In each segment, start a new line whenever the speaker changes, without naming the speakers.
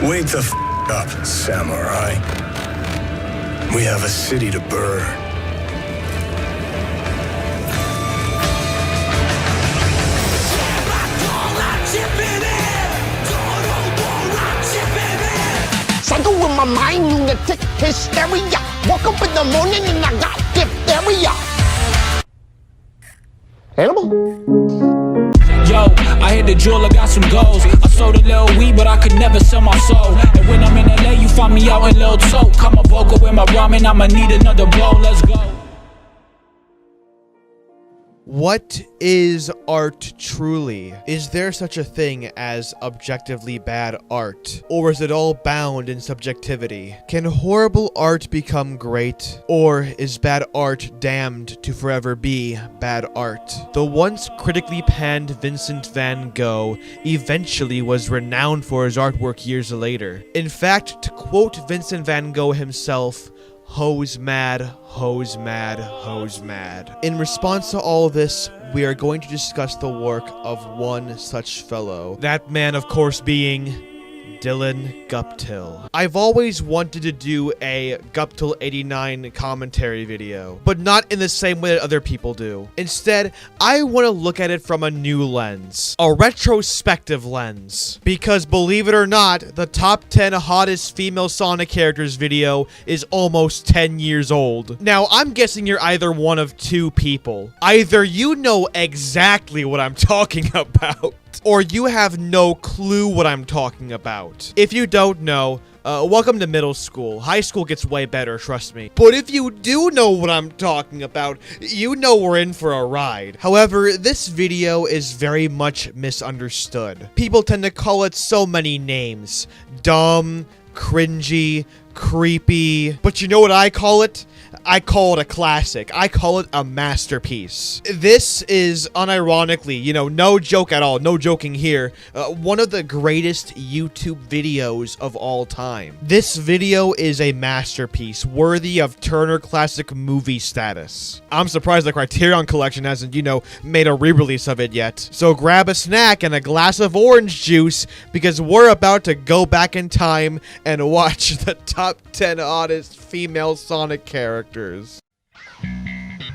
Wake the f up, samurai. We have a city to burn.
Cycle with my mind, lunatic hysteria. Woke up in the morning and I got diphtheria. Animal?
Yo, I hit the jeweler, got some goals. I sold a little weed, but I could never sell my soul. And when I'm in LA, you find me out in Lil Tote. Come a vocal with my ramen, I'ma need another bowl. Let's go.
What is art truly? Is there such a thing as objectively bad art? Or is it all bound in subjectivity? Can horrible art become great? Or is bad art damned to forever be bad art? The once critically panned Vincent van Gogh eventually was renowned for his artwork years later. In fact, to quote Vincent van Gogh himself, "Hoes mad, hoes mad, hoes mad." In response to all this, we are going to discuss the work of one such fellow. That man, of course, being Dylan Guptill. I've always wanted to do a Guptill 89 commentary video, but not in the same way that other people do. Instead, I want to look at it from a new lens, a retrospective lens. Because believe it or not, the top 10 hottest female Sonic characters video is almost 10 years old. Now, I'm guessing you're either one of two people. Either you know exactly what I'm talking about, or you have no clue what I'm talking about. If you don't know, welcome to middle school. High school gets way better, trust me. But if you do know what I'm talking about, you know we're in for a ride. However, this video is very much misunderstood. People tend to call it so many names. Dumb, cringy, creepy. But you know what I call it? I call it a classic. I call it a masterpiece. This is unironically, you know, no joke at all, no joking here, one of the greatest YouTube videos of all time. This video is a masterpiece worthy of Turner Classic Movie status. I'm surprised the Criterion Collection hasn't, you know, made a re-release of it yet. So grab a snack and a glass of orange juice because we're about to go back in time and watch the top 10 hottest female Sonic characters.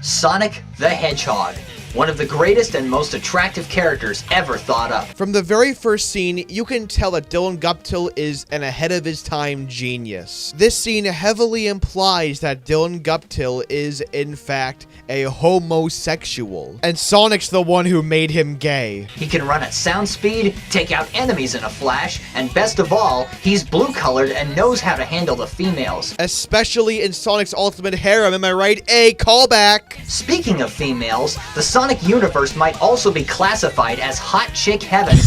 Sonic the Hedgehog, one of the greatest and most attractive characters ever thought up.
From the very first scene, you can tell that Dylan Guptill is an ahead-of-his-time genius. This scene heavily implies that Dylan Guptill is, in fact, a homosexual, and Sonic's the one who made him gay.
He can run at sound speed, take out enemies in a flash, and best of all, he's blue-colored and knows how to handle the females.
Especially in Sonic's Ultimate Harem, am I right? A callback!
Speaking of females, the Sonic universe might also be classified as hot chick heaven.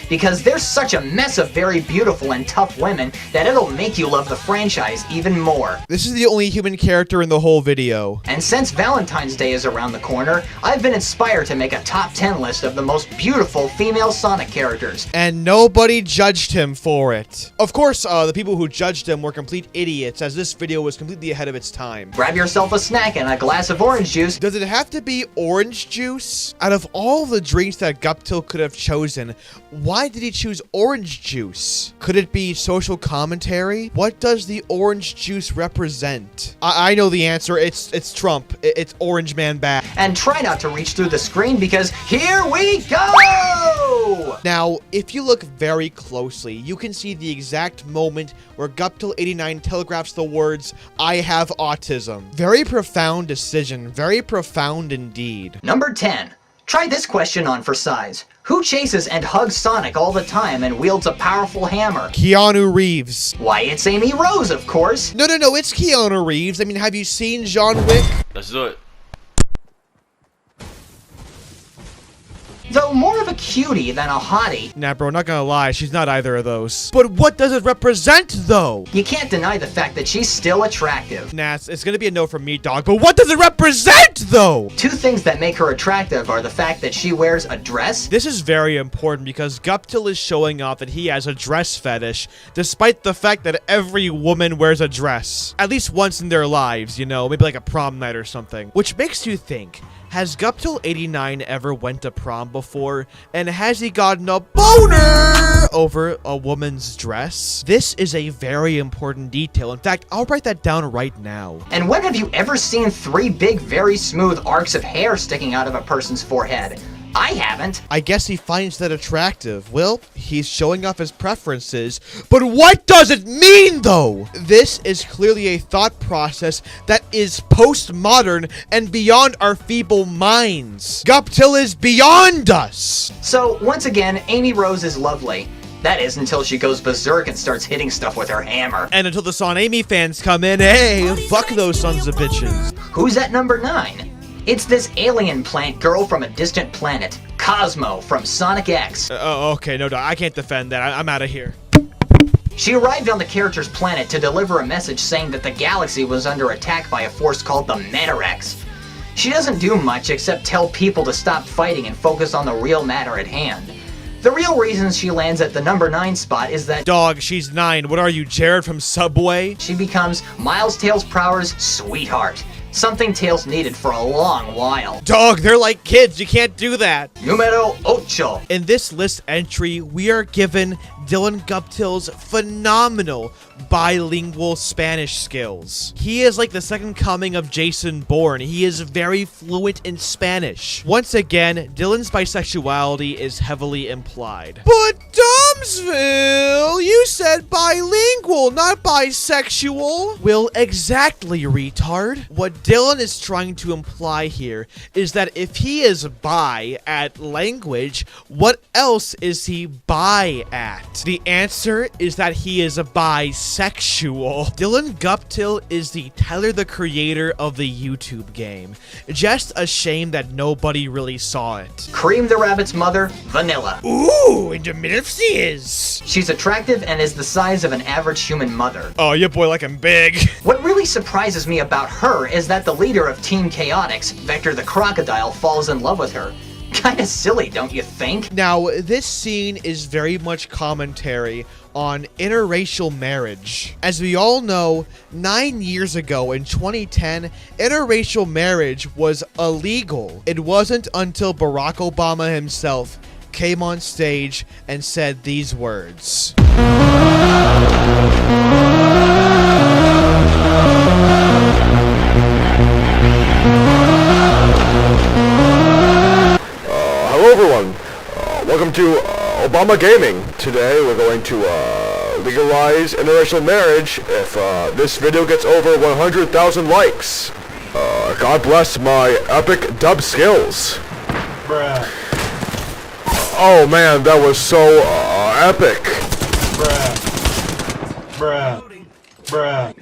Because there's such a mess of very beautiful and tough women that it'll make you love the franchise even more.
This is the only human character in the whole video.
And since Valentine's Day is around the corner, I've been inspired to make a top 10 list of the most beautiful female Sonic characters.
And nobody judged him for it. Of course, the people who judged him were complete idiots, as this video was completely ahead of its time.
Grab yourself a snack and a glass of orange juice.
Does it have to be orange juice? Out of all the drinks that Guptill could have chosen, why did he choose orange juice? Could it be social commentary? What does the orange juice represent? I know the answer. It's Trump. It's Orange Man Bad.
And try not to reach through the screen because here we go!
Now, if you look very closely, you can see the exact moment where Guptill 89 telegraphs the words, "I have autism." Very profound decision. Very profound indeed.
Number 10. Try this question on for size. Who chases and hugs Sonic all the time and wields a powerful hammer?
Keanu Reeves.
Why, it's Amy Rose, of course.
No, it's Keanu Reeves. I mean, have you seen John Wick?
Let's do it.
Though more of a cutie than a hottie.
Nah, bro, not gonna lie, she's not either of those. But what does it represent, though?
You can't deny the fact that she's still attractive.
Nah, it's gonna be a no from me, dog. But what does it represent, though?
Two things that make her attractive are the fact that she wears a dress.
This is very important because Guptill is showing off that he has a dress fetish, despite the fact that every woman wears a dress. At least once in their lives, you know, maybe like a prom night or something. Which makes you think, Has Guptil89 ever went to prom before? And has he gotten a boner over a woman's dress? This is a very important detail. In fact, I'll write that down right now.
And when have you ever seen 3 big, very smooth arcs of hair sticking out of a person's forehead? I haven't.
I guess he finds that attractive. Well, he's showing off his preferences, but what does it mean, though? This is clearly a thought process that is postmodern and beyond our feeble minds. Guptil is beyond us.
So, once again, Amy Rose is lovely. That is, until she goes berserk and starts hitting stuff with her hammer.
And until the Son Amy fans come in, hey, fuck those sons of bitches.
Who's at number 9? It's this alien plant girl from a distant planet, Cosmo from Sonic X.
Okay, no, I can't defend that. I'm out of here.
She arrived on the character's planet to deliver a message saying that the galaxy was under attack by a force called the Metarex. She doesn't do much except tell people to stop fighting and focus on the real matter at hand. The real reason she lands at the number 9 spot is that
Dog, she's 9. What are you, Jared from Subway?
she becomes Miles Tails Prower's sweetheart. Something Tails needed for a long while.
Dog, they're like kids. You can't do that.
Numero 8.
In this list entry, we are given Dylan Guptil's phenomenal bilingual Spanish skills. He is like the second coming of Jason Bourne. He is very fluent in Spanish. Once again, Dylan's bisexuality is heavily implied. But Domsville, you said bilingual, not bisexual. Well, exactly, retard. What Dylan is trying to imply here is that if he is bi at language, what else is he bi at? The answer is that he is a bisexual. Dylan Guptil is the Tyler the Creator of the YouTube game. Just a shame that nobody really saw it.
Cream the Rabbit's mother, Vanilla.
Ooh, and the milf she is.
She's attractive and is the size of an average human mother.
Oh, your boy like I'm big.
What really surprises me about her is that the leader of Team Chaotix, Vector the Crocodile, falls in love with her. Kinda silly, don't you think?
Now, this scene is very much commentary on interracial marriage. As we all know, 9 years ago in 2010, interracial marriage was illegal. It wasn't until Barack Obama himself came on stage and said these words.
Hello everyone, welcome to Obama Gaming. Today we're going to legalize interracial marriage if this video gets over 100,000 likes. God bless my epic dub skills.
Bruh.
Oh man, that was so epic.
Bruh. Bruh.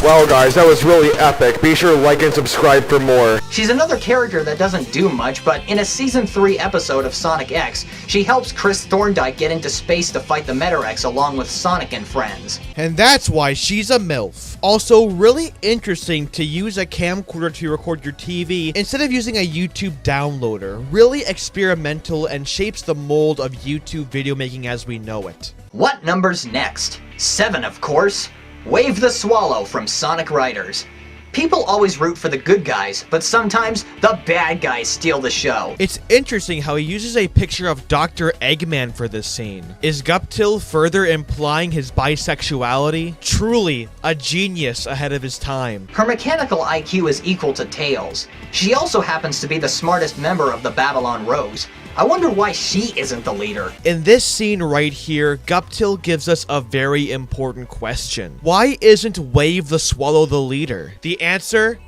Well guys, that was really epic. Be sure to like and subscribe for more.
She's another character that doesn't do much, but in a Season 3 episode of Sonic X, she helps Chris Thorndike get into space to fight the Metarex along with Sonic and friends.
And that's why she's a MILF. Also, really interesting to use a camcorder to record your TV instead of using a YouTube downloader. Really experimental and shapes the mold of YouTube video making as we know it.
What number's next? 7, of course. Wave the Swallow from Sonic Riders. People always root for the good guys, but sometimes the bad guys steal the show.
It's interesting how he uses a picture of Dr. Eggman for this scene. Is Guptil further implying his bisexuality? Truly a genius ahead of his time.
Her mechanical IQ is equal to Tails. She also happens to be the smartest member of the Babylon Rogues. I wonder why she isn't the leader.
In this scene right here, Guptil gives us a very important question. Why isn't Wave the Swallow the leader? The answer?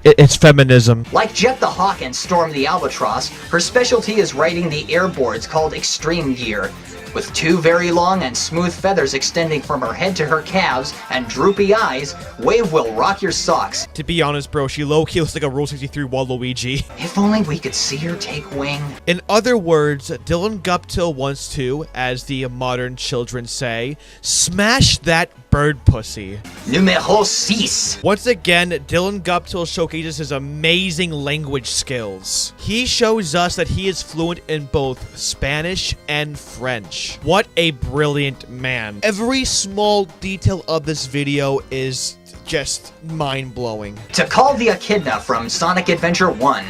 It's feminism.
Like Jet the Hawk and Storm the Albatross, her specialty is riding the airboards called Extreme Gear. With 2 very long and smooth feathers extending from her head to her calves and droopy eyes, Wave will rock your socks.
To be honest, bro, she low-key looks like a Rule 63 Waluigi.
If only we could see her take wing.
In other words, Dylan Guptil wants to, as the modern children say, smash that bird pussy.
Numero 6.
Once again, Dylan Guptil showcases his amazing language skills. He shows us that he is fluent in both Spanish and French. What a brilliant man. Every small detail of this video is just mind-blowing.
Tikal the Echidna from Sonic Adventure 1.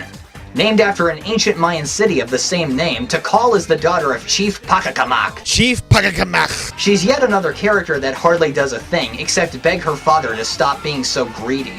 Named after an ancient Mayan city of the same name, Tikal is the daughter of Chief Pakakamak.
Chief Pakakamak.
She's yet another character that hardly does a thing except beg her father to stop being so greedy.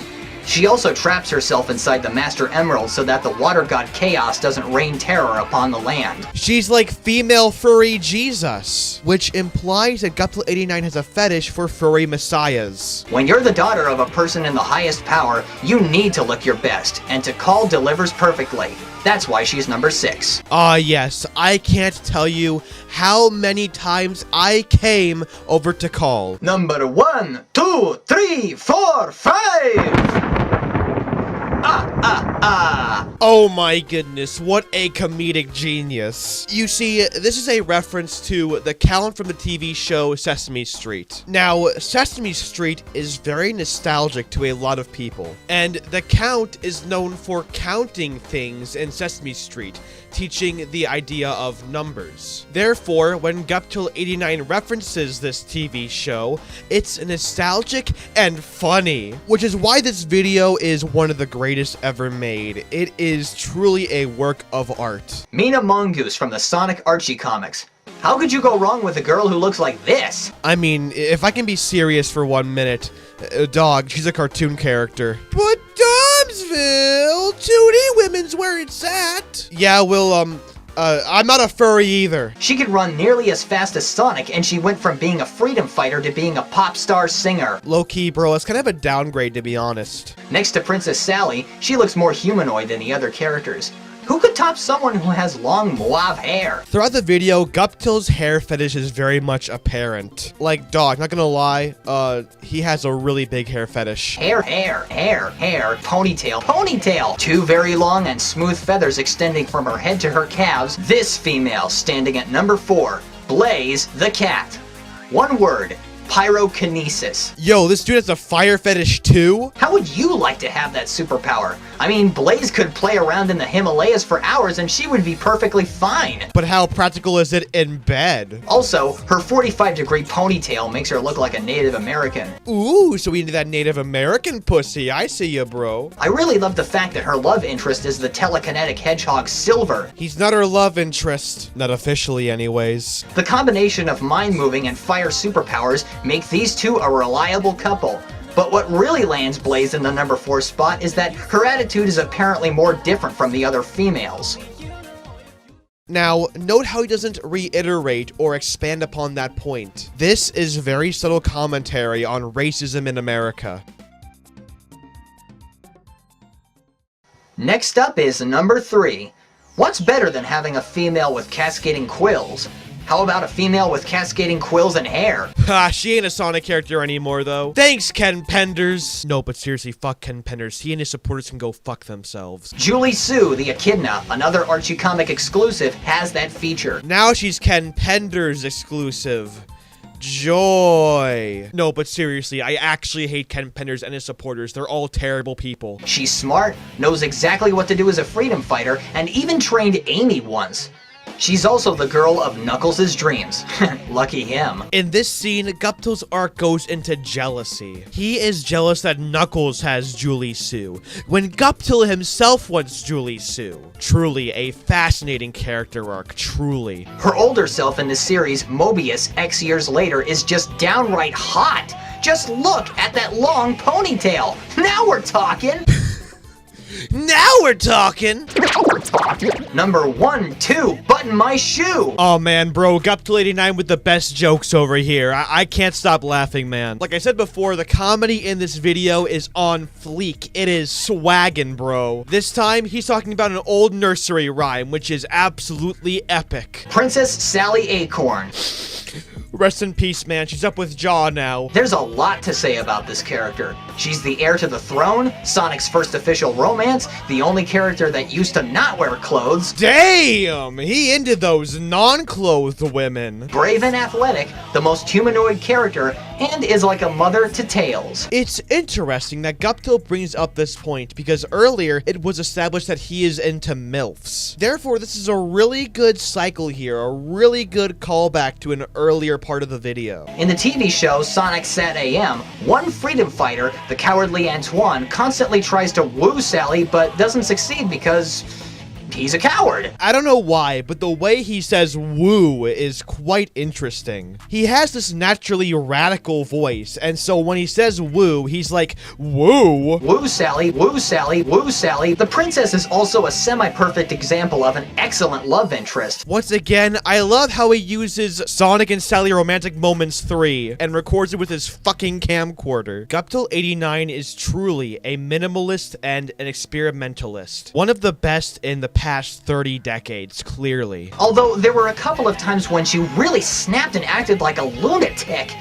She also traps herself inside the Master Emerald so that the water god Chaos doesn't rain terror upon the land.
She's like female furry Jesus, which implies that Guptil89 has a fetish for furry messiahs.
When you're the daughter of a person in the highest power, you need to look your best, and Tikal delivers perfectly. That's why she's number 6.
Yes, I can't tell you how many times I came over Tikal.
Number 1, 2, 3, 4, 5!
Oh my goodness, what a comedic genius. You see, this is a reference to the Count from the TV show Sesame Street. Now, Sesame Street is very nostalgic to a lot of people, and the Count is known for counting things in Sesame Street, teaching the idea of numbers. Therefore, when Guptil89 references this TV show, it's nostalgic and funny, which is why this video is one of the greatest ever made. It is truly a work of art.
Mina Mongoose from the Sonic Archie comics. How could you go wrong with a girl who looks like this?
I mean, if I can be serious for 1 minute, dog, she's a cartoon character. But Domsville, 2D women's where it's at. Yeah, well, I'm not a furry either.
She could run nearly as fast as Sonic, and she went from being a freedom fighter to being a pop star singer.
Low-key, bro, it's kind of a downgrade, to be honest.
Next to Princess Sally, she looks more humanoid than the other characters. Who could top someone who has long mauve hair?
Throughout the video, Guptil's hair fetish is very much apparent. Like, dog, not gonna lie, he has a really big hair fetish.
Hair, ponytail. 2 very long and smooth feathers extending from her head to her calves. This female standing at number 4, Blaze the Cat. 1 word, pyrokinesis.
Yo, this dude has a fire fetish too?
How would you like to have that superpower? I mean, Blaze could play around in the Himalayas for hours and she would be perfectly fine.
But how practical is it in bed?
Also, her 45-degree ponytail makes her look like a Native American.
Ooh, so we need that Native American pussy. I see ya, bro.
I really love the fact that her love interest is the telekinetic hedgehog Silver.
He's not her love interest. Not officially, anyways.
The combination of mind-moving and fire superpowers make these two a reliable couple. But what really lands Blaze in the number 4 spot is that her attitude is apparently more different from the other females.
Now, note how he doesn't reiterate or expand upon that point. This is very subtle commentary on racism in America.
Next up is number 3. What's better than having a female with cascading quills? How about a female with cascading quills and hair?
Ha, she ain't a Sonic character anymore, though. Thanks, Ken Penders. No, but seriously, fuck Ken Penders. He and his supporters can go fuck themselves.
Julie Sue, the Echidna, another Archie comic exclusive, has that feature.
Now she's Ken Penders exclusive. Joy. No, but seriously, I actually hate Ken Penders and his supporters. They're all terrible people.
She's smart, knows exactly what to do as a freedom fighter, and even trained Amy once. She's also the girl of Knuckles' dreams. Lucky him.
In this scene, Guptil's arc goes into jealousy. He is jealous that Knuckles has Julie Sue, when Guptil himself wants Julie Sue. Truly a fascinating character arc, truly.
Her older self in the series, Mobius, X years later, is just downright hot. Just look at that long ponytail. Now we're talking.
Now we're talking!
Number 1, 2, button my shoe!
Oh man, bro, Guptil89 with the best jokes over here. I can't stop laughing, man. Like I said before, the comedy in this video is on fleek. It is swaggin', bro. This time, he's talking about an old nursery rhyme, which is absolutely epic.
Princess Sally Acorn.
Rest in peace, man. She's up with Jaw now.
There's a lot to say about this character. She's the heir to the throne, Sonic's first official romance, the only character that used to not wear clothes.
Damn! He into those non-clothed women.
Brave and athletic, the most humanoid character, and is like a mother to Tails.
It's interesting that Guptil brings up this point because earlier it was established that he is into MILFs. Therefore, this is a really good cycle here, a really good callback to an earlier part of the video.
In the TV show Sonic Sat AM, one freedom fighter The cowardly Antoine constantly tries to woo Sally, but doesn't succeed because he's a coward.
I don't know why, but the way he says woo is quite interesting. He has this naturally radical voice, and so when he says woo, he's like, woo.
Woo Sally, woo Sally, woo Sally. The princess is also a semi-perfect example of an excellent love interest.
Once again, I love how he uses Sonic and Sally Romantic Moments 3 and records it with his fucking camcorder. Guptil89 is truly a minimalist and an experimentalist. One of the best in the past 30 decades, clearly.
Although there were a couple of times when she really snapped and acted like a lunatic.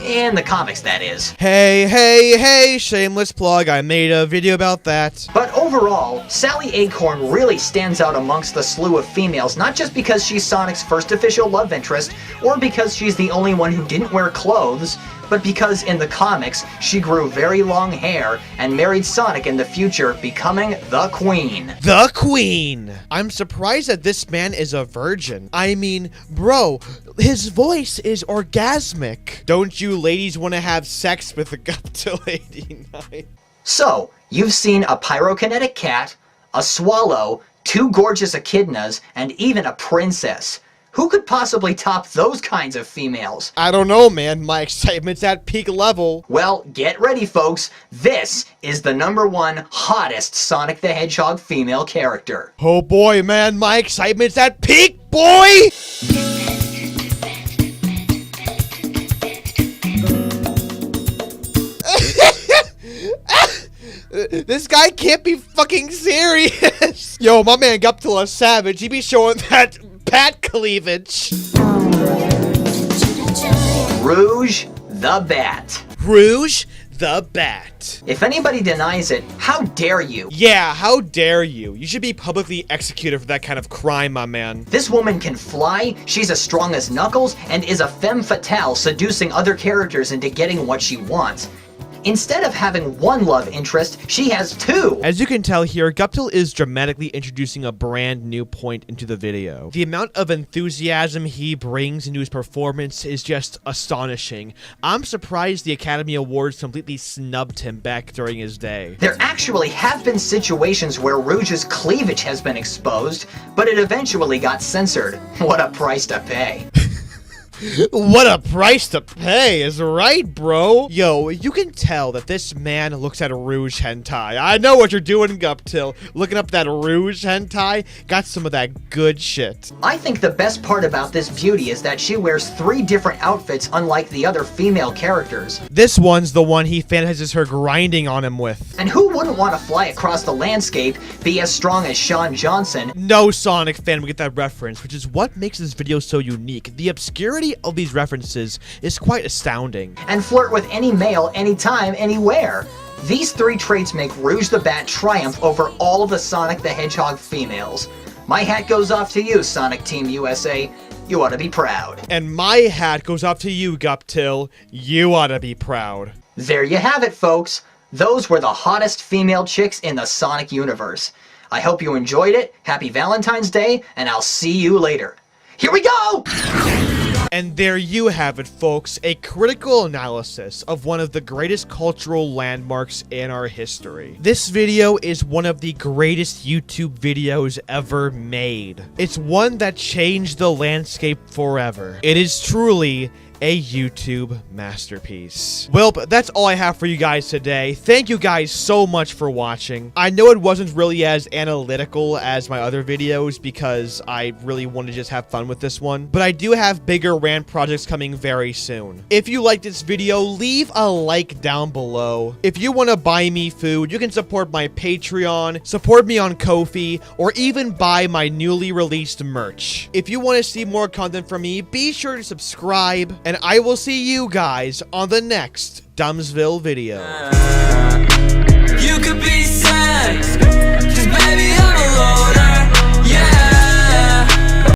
In the comics, that is.
Hey, shameless plug, I made a video about that.
But overall, Sally Acorn really stands out amongst the slew of females, not just because she's Sonic's first official love interest, or because she's the only one who didn't wear clothes, but because in the comics, she grew very long hair and married Sonic in the future, becoming the Queen.
The Queen! I'm surprised that this man is a virgin. I mean, bro, his voice is orgasmic. Don't you ladies want to have sex with the Guptil89?
So, you've seen a pyrokinetic cat, a swallow, 2 gorgeous echidnas, and even a princess. Who could possibly top those kinds of females?
I don't know, man. My excitement's at peak level.
Well, get ready, folks. This is the #1 hottest Sonic the Hedgehog female character.
Oh boy, man. My excitement's at peak, boy! This guy can't be fucking serious. Yo, my man Guptil a savage. He be showing that pat cleavage.
Rouge the Bat.
Rouge the Bat.
If anybody denies it, how dare you?
Yeah, how dare you? You should be publicly executed for that kind of crime, my man.
This woman can fly, she's as strong as Knuckles, and is a femme fatale, seducing other characters into getting what she wants. Instead of having one love interest, she has 2.
As you can tell here, Guptil is dramatically introducing a brand new point into the video. The amount of enthusiasm he brings into his performance is just astonishing. I'm surprised the Academy Awards completely snubbed him back during his day.
There actually have been situations where Rouge's cleavage has been exposed, but it eventually got censored. What a price to pay.
What a price to pay is right, bro. Yo, you can tell that this man looks at Rouge hentai. I know what you're doing, Guptil. Looking up that Rouge hentai, got some of that good shit.
I think the best part about this beauty is that she wears 3 different outfits unlike the other female characters.
This one's the one he fantasizes her grinding on him with.
And who wouldn't want to fly across the landscape, be as strong as Sean Johnson?
No Sonic fan would get that reference, which is what makes this video so unique. The obscurity of these references is quite astounding.
And flirt with any male, anytime, anywhere. These 3 traits make Rouge the Bat triumph over all of the Sonic the Hedgehog females. My hat goes off to you, Sonic Team USA. You ought to be proud.
And my hat goes off to you, Guptil. You ought to be proud.
There you have it, folks. Those were the hottest female chicks in the Sonic universe. I hope you enjoyed it. Happy Valentine's Day, and I'll see you later. Here we go!
And there you have it, folks, a critical analysis of one of the greatest cultural landmarks in our history. This video is one of the greatest YouTube videos ever made. It's one that changed the landscape forever. It is truly a YouTube masterpiece. Well, that's all I have for you guys today. Thank you guys so much for watching. I know it wasn't really as analytical as my other videos because I really want to just have fun with this one, but I do have bigger rant projects coming very soon. If you liked this video, leave a like down below. If you want to buy me food, you can support my Patreon, support me on Ko-fi, or even buy my newly released merch. If you want to see more content from me, be sure to subscribe, and I will see you guys on the next Dumbsville video.
You could be sad, 'cause baby I'm alone.